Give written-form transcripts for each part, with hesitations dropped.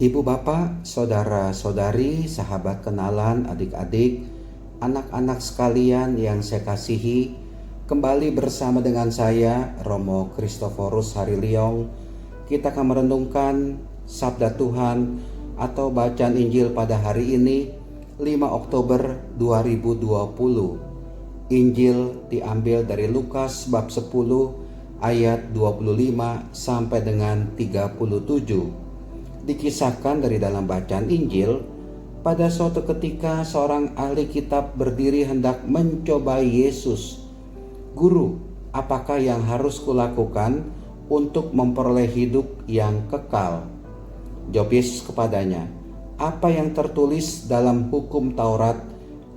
Ibu bapak, saudara-saudari, sahabat kenalan, adik-adik, anak-anak sekalian yang saya kasihi, kembali bersama dengan saya, Romo Kristoforus Hariliong. Kita akan merenungkan Sabda Tuhan atau bacaan Injil pada hari ini, 5 Oktober 2020. Injil diambil dari Lukas bab 10 ayat 25 sampai dengan 37. Dikisahkan dari dalam bacaan Injil, pada suatu ketika seorang ahli kitab berdiri hendak mencobai Yesus. "Guru, apakah yang harus kulakukan untuk memperoleh hidup yang kekal?" Jawab Yesus kepadanya, "Apa yang tertulis dalam hukum Taurat?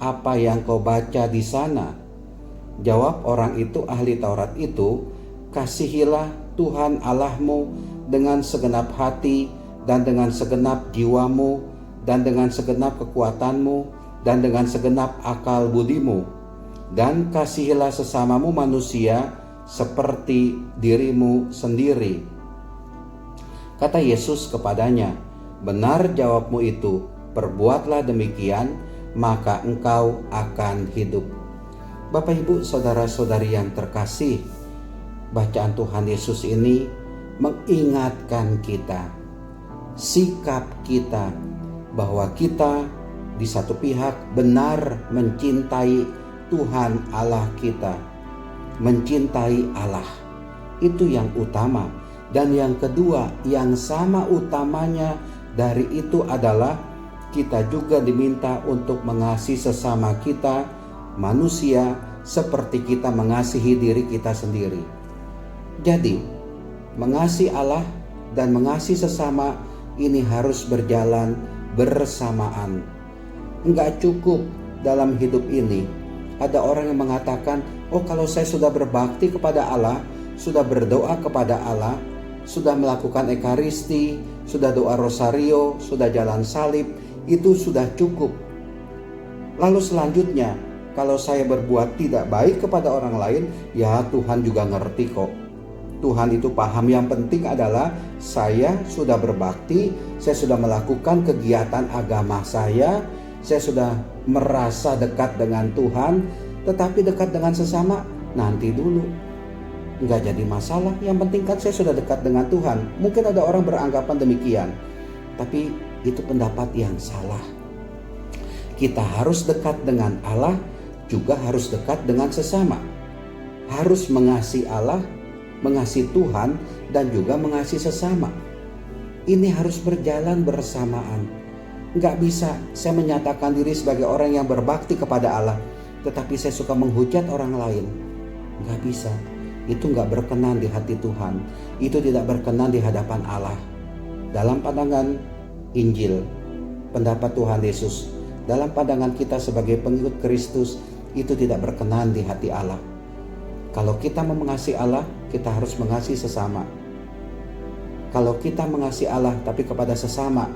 Apa yang kau baca di sana?" Jawab orang itu, ahli Taurat itu, "Kasihilah Tuhan Allahmu dengan segenap hati, dan dengan segenap jiwamu, dan dengan segenap kekuatanmu, dan dengan segenap akal budimu. Dan kasihilah sesamamu manusia seperti dirimu sendiri." Kata Yesus kepadanya, "Benar jawabmu itu, perbuatlah demikian, maka engkau akan hidup." Bapak, Ibu, saudara-saudari yang terkasih, bacaan Tuhan Yesus ini mengingatkan kita, sikap kita, bahwa kita di satu pihak benar mencintai Tuhan Allah kita, mencintai Allah. Itu yang utama. Dan yang kedua, yang sama utamanya dari itu adalah kita juga diminta untuk mengasihi sesama kita, manusia, seperti kita mengasihi diri kita sendiri. Jadi, mengasihi Allah dan mengasihi sesama ini harus berjalan bersamaan. Enggak cukup dalam hidup ini. Ada orang yang mengatakan, "Oh, kalau saya sudah berbakti kepada Allah, sudah berdoa kepada Allah, sudah melakukan ekaristi, sudah doa rosario, sudah jalan salib, itu sudah cukup." Lalu selanjutnya, kalau saya berbuat tidak baik kepada orang lain, ya Tuhan juga ngerti kok. Tuhan itu paham. Yang penting adalah saya sudah berbakti, saya sudah melakukan kegiatan agama saya sudah merasa dekat dengan Tuhan. Tetapi dekat dengan sesama nanti dulu, nggak jadi masalah. Yang penting kan saya sudah dekat dengan Tuhan. Mungkin ada orang beranggapan demikian, tapi itu pendapat yang salah. Kita harus dekat dengan Allah, juga harus dekat dengan sesama. Harus mengasihi Allah, mengasihi Tuhan, dan juga mengasihi sesama. Ini harus berjalan bersamaan. Nggak bisa saya menyatakan diri sebagai orang yang berbakti kepada Allah, tetapi saya suka menghujat orang lain. Nggak bisa. Itu nggak berkenan di hati Tuhan. Itu tidak berkenan di hadapan Allah. Dalam pandangan Injil, pendapat Tuhan Yesus, dalam pandangan kita sebagai pengikut Kristus, itu tidak berkenan di hati Allah. Kalau kita mau mengasihi Allah, kita harus mengasihi sesama. Kalau kita mengasihi Allah tapi kepada sesama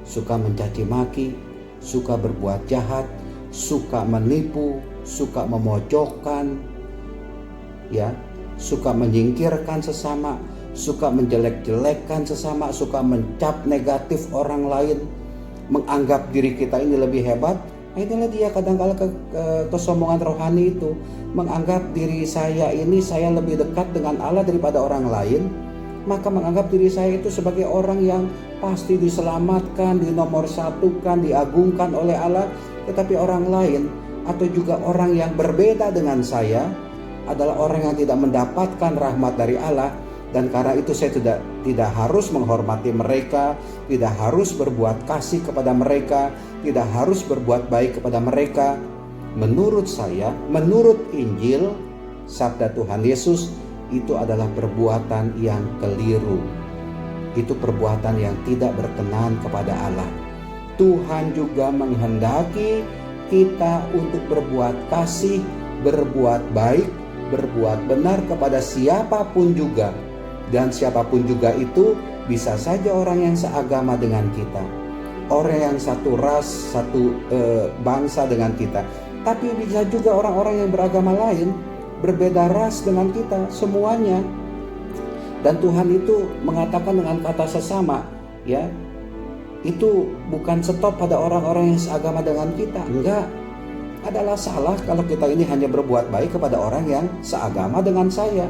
suka mencaci maki, suka berbuat jahat, suka menipu, suka memojokkan, ya, suka menyingkirkan sesama, suka menjelek-jelekkan sesama, suka mencap negatif orang lain, menganggap diri kita ini lebih hebat. Itulah dia kadang-kala kesombongan rohani itu, menganggap diri saya lebih dekat dengan Allah daripada orang lain, maka menganggap diri saya itu sebagai orang yang pasti diselamatkan, dinomorsatukan, diagungkan oleh Allah. Tetapi orang lain atau juga orang yang berbeda dengan saya adalah orang yang tidak mendapatkan rahmat dari Allah. Dan karena itu saya tidak harus menghormati mereka, tidak harus berbuat kasih kepada mereka, tidak harus berbuat baik kepada mereka. Menurut saya, menurut Injil, sabda Tuhan Yesus, itu adalah perbuatan yang keliru. Itu perbuatan yang tidak berkenan kepada Allah. Tuhan juga menghendaki kita untuk berbuat kasih, berbuat baik, berbuat benar kepada siapapun juga. Dan siapapun juga itu bisa saja orang yang seagama dengan kita, orang yang satu ras, satu bangsa dengan kita. Tapi bisa juga orang-orang yang beragama lain, berbeda ras dengan kita, semuanya. Dan Tuhan itu mengatakan dengan kata sesama, ya, itu bukan stop pada orang-orang yang seagama dengan kita. Enggak. Adalah salah kalau kita ini hanya berbuat baik kepada orang yang seagama dengan saya.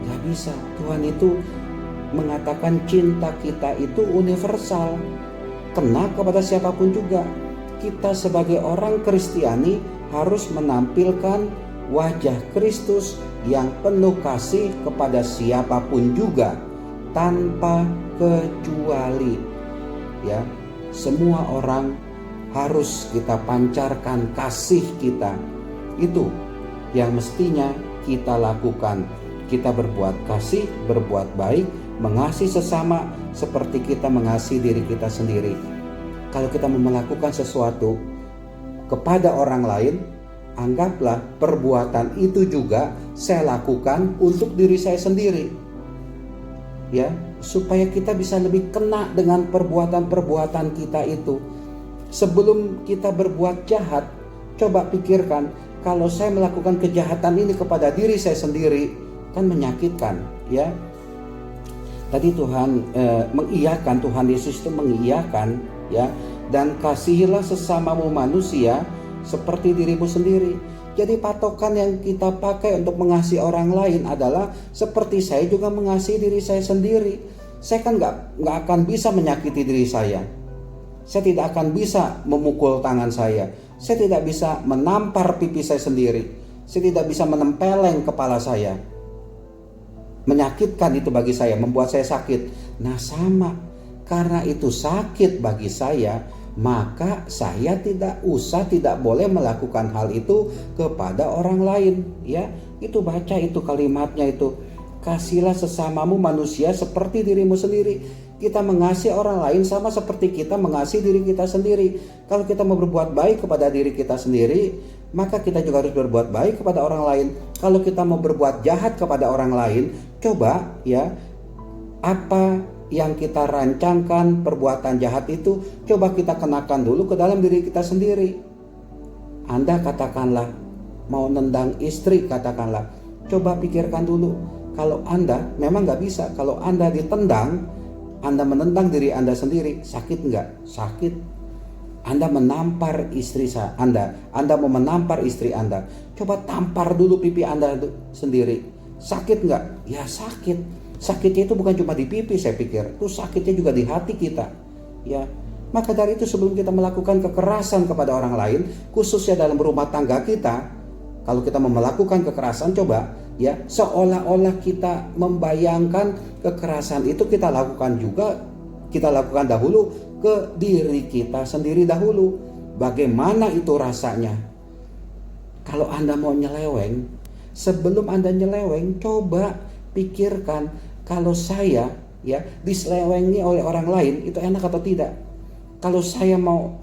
Gak bisa. Tuhan itu mengatakan cinta kita itu universal, kena kepada siapapun juga. Kita sebagai orang Kristiani harus menampilkan wajah Kristus yang penuh kasih kepada siapapun juga, tanpa kecuali. Ya, semua orang harus kita pancarkan kasih kita. Itu yang mestinya kita lakukan. Kita berbuat kasih, berbuat baik, mengasihi sesama seperti kita mengasihi diri kita sendiri. Kalau kita mau melakukan sesuatu kepada orang lain, anggaplah perbuatan itu juga saya lakukan untuk diri saya sendiri. Ya, supaya kita bisa lebih kena dengan perbuatan-perbuatan kita itu. Sebelum kita berbuat jahat, coba pikirkan, kalau saya melakukan kejahatan ini kepada diri saya sendiri, kan menyakitkan, ya. Tadi Tuhan mengiyakan, Tuhan Yesus itu mengiyakan, ya, dan kasihilah sesamamu manusia seperti dirimu sendiri. Jadi patokan yang kita pakai untuk mengasihi orang lain adalah seperti saya juga mengasihi diri saya sendiri. Saya kan nggak akan bisa menyakiti diri saya. Saya tidak akan bisa memukul tangan saya. Saya tidak bisa menampar pipi saya sendiri. Saya tidak bisa menempeleng kepala saya. Menyakitkan itu bagi saya, membuat saya sakit. Nah sama, karena itu sakit bagi saya, maka saya tidak boleh melakukan hal itu kepada orang lain. Ya, itu baca itu kalimatnya itu. Kasihlah sesamamu manusia seperti dirimu sendiri. Kita mengasihi orang lain sama seperti kita mengasihi diri kita sendiri. Kalau kita mau berbuat baik kepada diri kita sendiri, maka kita juga harus berbuat baik kepada orang lain. Kalau kita mau berbuat jahat kepada orang lain, coba ya, apa yang kita rancangkan perbuatan jahat itu, coba kita kenakan dulu ke dalam diri kita sendiri. Anda katakanlah mau nendang istri, katakanlah, coba pikirkan dulu. Kalau Anda memang gak bisa, kalau Anda ditendang, Anda menendang diri Anda sendiri, sakit nggak? Sakit. Anda menampar istri Anda mau menampar istri Anda, coba tampar dulu pipi Anda sendiri, sakit nggak? Ya sakit. Sakitnya itu bukan cuma di pipi, saya pikir itu sakitnya juga di hati kita. Ya, maka dari itu sebelum kita melakukan kekerasan kepada orang lain, khususnya dalam rumah tangga kita, kalau kita mau melakukan kekerasan, coba ya, seolah-olah kita membayangkan kekerasan itu kita lakukan dahulu ke diri kita sendiri dahulu. Bagaimana itu rasanya? Kalau Anda mau nyeleweng, sebelum Anda nyeleweng, coba pikirkan, kalau saya ya diselewengi oleh orang lain, itu enak atau tidak? Kalau saya mau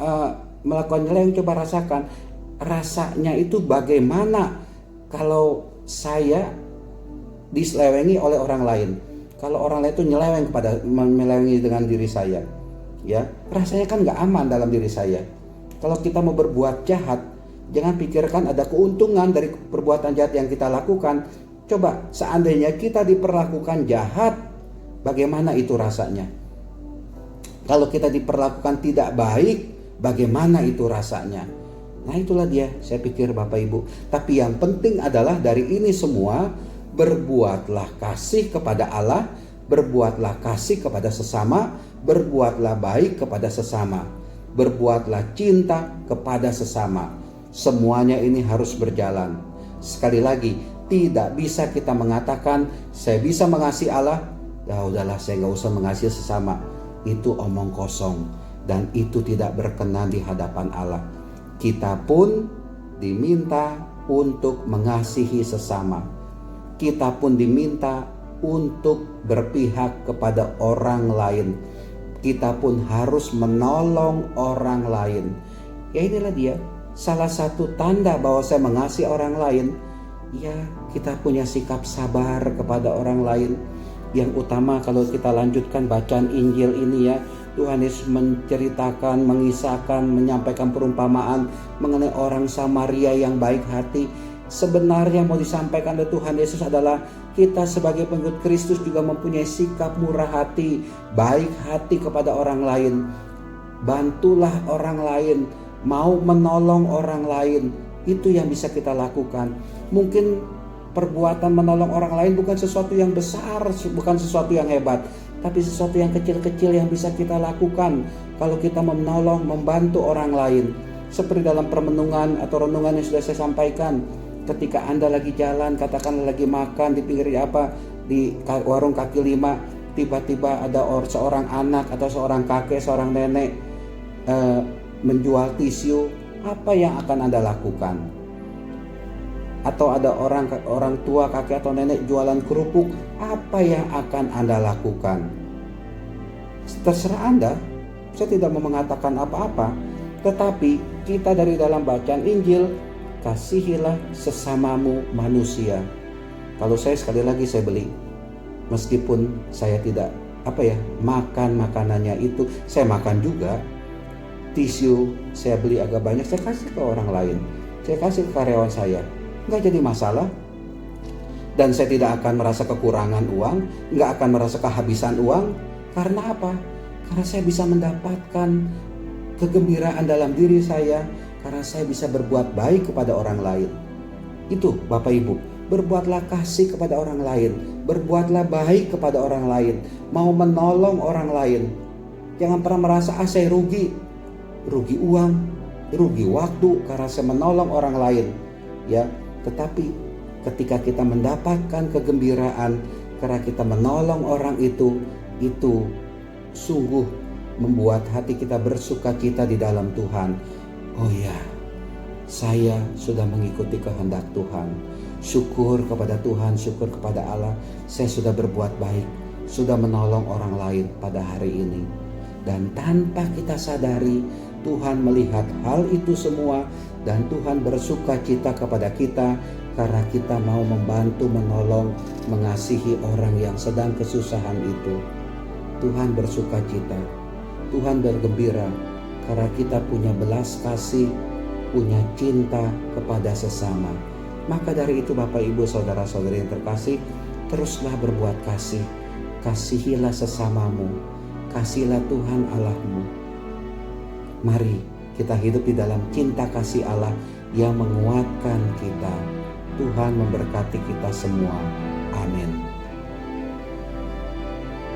melakukan nyeleweng, coba rasakan rasanya itu bagaimana kalau saya diselewengi oleh orang lain. Kalau orang lain itu menyelewengi dengan diri saya, ya rasanya kan nggak aman dalam diri saya. Kalau kita mau berbuat jahat, jangan pikirkan ada keuntungan dari perbuatan jahat yang kita lakukan. Coba seandainya kita diperlakukan jahat, bagaimana itu rasanya? Kalau kita diperlakukan tidak baik, bagaimana itu rasanya? Nah itulah dia, saya pikir Bapak Ibu. Tapi yang penting adalah dari ini semua, berbuatlah kasih kepada Allah, berbuatlah kasih kepada sesama, berbuatlah baik kepada sesama, berbuatlah cinta kepada sesama. Semuanya ini harus berjalan. Sekali lagi, tidak bisa kita mengatakan saya bisa mengasihi Allah, ya udahlah saya gak usah mengasihi sesama. Itu omong kosong dan itu tidak berkenan di hadapan Allah. Kita pun diminta untuk mengasihi sesama. Kita pun diminta untuk berpihak kepada orang lain. Kita pun harus menolong orang lain. Ya inilah dia, salah satu tanda bahwa saya mengasihi orang lain, ya kita punya sikap sabar kepada orang lain. Yang utama kalau kita lanjutkan bacaan Injil ini ya, Tuhan Yesus menceritakan, mengisahkan, menyampaikan perumpamaan mengenai orang Samaria yang baik hati. Sebenarnya mau disampaikan oleh Tuhan Yesus adalah kita sebagai pengikut Kristus juga mempunyai sikap murah hati, baik hati kepada orang lain. bantulah orang lain, mau menolong orang lain. Itu yang bisa kita lakukan. Mungkin perbuatan menolong orang lain bukan sesuatu yang besar, bukan sesuatu yang hebat, tapi sesuatu yang kecil-kecil yang bisa kita lakukan kalau kita menolong, membantu orang lain. Seperti dalam permenungan atau renungan yang sudah saya sampaikan, ketika Anda lagi jalan, katakanlah lagi makan di pinggir di warung kaki lima, tiba-tiba ada seorang anak atau seorang kakek, seorang nenek menjual tisu, apa yang akan Anda lakukan? Atau ada orang tua, kakek atau nenek jualan kerupuk, apa yang akan Anda lakukan? Terserah Anda. Saya tidak mau mengatakan apa-apa, tetapi kita dari dalam bacaan Injil, kasihilah sesamamu manusia. Kalau saya sekali lagi saya beli, meskipun saya tidak makan makanannya itu, saya makan juga. Tisu saya beli agak banyak, saya kasih ke orang lain, saya kasih ke karyawan saya, nggak jadi masalah. Dan saya tidak akan merasa kekurangan uang, nggak akan merasa kehabisan uang. Karena apa? Karena saya bisa mendapatkan kegembiraan dalam diri saya, karena saya bisa berbuat baik kepada orang lain. Itu Bapak Ibu, berbuatlah kasih kepada orang lain, berbuatlah baik kepada orang lain, mau menolong orang lain. Jangan pernah merasa saya rugi uang, rugi waktu karena saya menolong orang lain, ya. Tetapi ketika kita mendapatkan kegembiraan karena kita menolong orang itu sungguh membuat hati kita bersukacita di dalam Tuhan. Oh ya, saya sudah mengikuti kehendak Tuhan. Syukur kepada Tuhan, syukur kepada Allah, saya sudah berbuat baik, sudah menolong orang lain pada hari ini. Dan tanpa kita sadari, Tuhan melihat hal itu semua, dan Tuhan bersukacita kepada kita karena kita mau membantu, menolong, mengasihi orang yang sedang kesusahan itu. Tuhan bersukacita, Tuhan bergembira karena kita punya belas kasih, punya cinta kepada sesama. Maka dari itu Bapak Ibu saudara-saudari yang terkasih, teruslah berbuat kasih. Kasihilah sesamamu, kasihilah Tuhan Allahmu. Mari kita hidup di dalam cinta kasih Allah yang menguatkan kita. Tuhan memberkati kita semua. Amin.